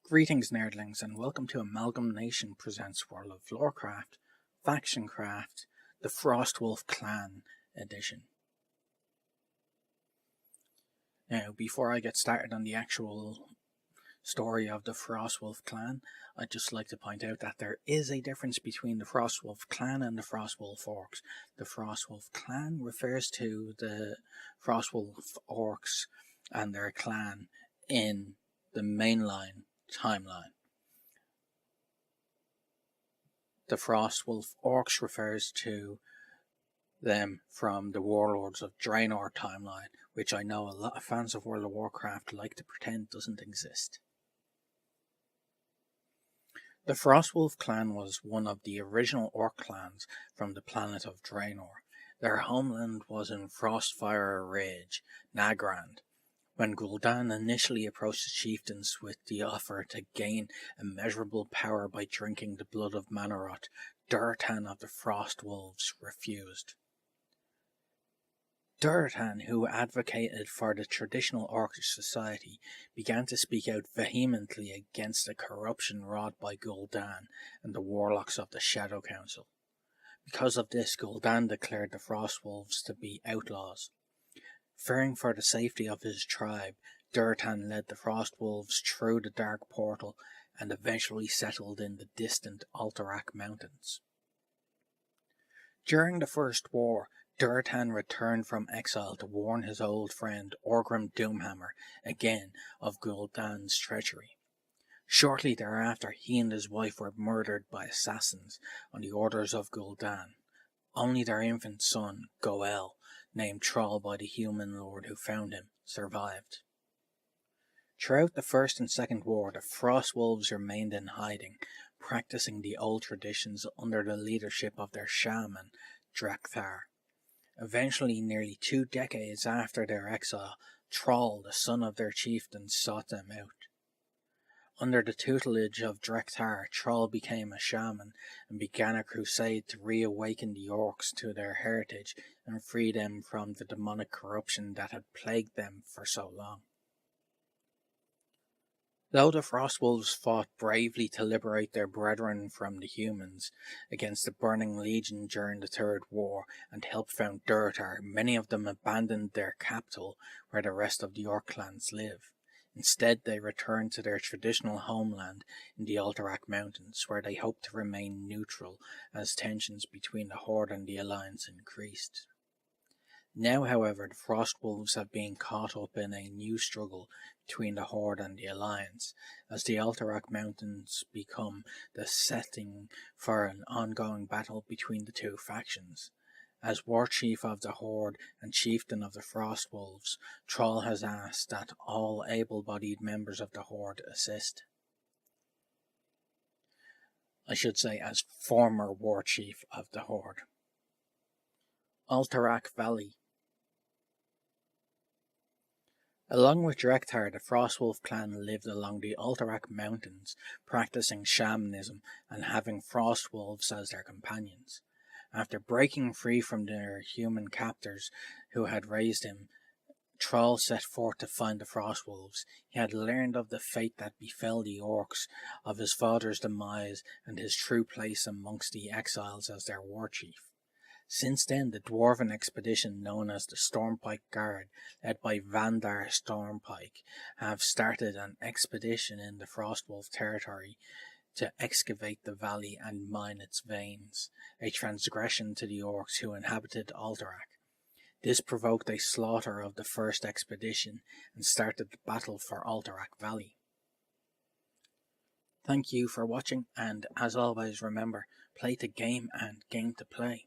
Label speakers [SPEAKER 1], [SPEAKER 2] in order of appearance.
[SPEAKER 1] Greetings nerdlings and welcome to AmalgamNation presents World of Loreccraft, Factioncraft, the Frostwolf Clan Edition. Now, before I get started on the actual story of the Frostwolf Clan, I'd just like to point out that there is a difference between the Frostwolf Clan and the Frostwolf Orcs. The Frostwolf Clan refers to the Frostwolf Orcs and their clan in the mainline timeline. The Frostwolf Orcs refers to them from the Warlords of Draenor timeline, which I know a lot of fans of World of Warcraft like to pretend doesn't exist. The Frostwolf clan was one of the original Orc clans from the planet of Draenor. Their homeland was in Frostfire Rage, Nagrand. When Gul'dan initially approached the chieftains with the offer to gain immeasurable power by drinking the blood of Manaroth, Durotan of the Frostwolves refused. Durotan, who advocated for the traditional Orcish society, began to speak out vehemently against the corruption wrought by Gul'dan and the warlocks of the Shadow Council. Because of this, Gul'dan declared the Frostwolves to be outlaws. Fearing for the safety of his tribe, Durotan led the Frostwolves through the Dark Portal and eventually settled in the distant Alterac Mountains. During the First War, Durotan returned from exile to warn his old friend Orgrim Doomhammer again of Gul'dan's treachery. Shortly thereafter, he and his wife were murdered by assassins on the orders of Gul'dan. Only their infant son, Goel, named Troll by the human lord who found him, survived. Throughout the First and Second War, the Frostwolves remained in hiding, practicing the old traditions under the leadership of their shaman, Drekthar. Eventually, nearly 2 decades after their exile, Troll, the son of their chieftain, sought them out. Under the tutelage of Drekthar, Troll became a shaman and began a crusade to reawaken the Orcs to their heritage and free them from the demonic corruption that had plagued them for so long. Though the Frostwolves fought bravely to liberate their brethren from the humans against the Burning Legion during the Third War and helped found Durotar, many of them abandoned their capital where the rest of the Orc clans live. Instead, they returned to their traditional homeland in the Alterac Mountains, where they hoped to remain neutral as tensions between the Horde and the Alliance increased. Now, however, the Frostwolves have been caught up in a new struggle between the Horde and the Alliance, as the Alterac Mountains become the setting for an ongoing battle between the two factions. As War Chief of the Horde and Chieftain of the Frostwolves, Troll has asked that all able-bodied members of the Horde assist. I should say, as former War Chief of the Horde. Alterac Valley. Along with Drekthar, the Frostwolf clan lived along the Alterac Mountains, practicing shamanism and having Frostwolves as their companions. After breaking free from their human captors who had raised him, Troll set forth to find the Frostwolves. He had learned of the fate that befell the Orcs, of his father's demise, and his true place amongst the exiles as their war chief. Since then, the dwarven expedition known as the Stormpike Guard, led by Vandar Stormpike, have started an expedition in the Frostwolf territory to excavate the valley and mine its veins, a transgression to the Orcs who inhabited Alterac. This provoked a slaughter of the first expedition and started the battle for Alterac Valley. Thank you for watching, and as always remember, play to game and game to play.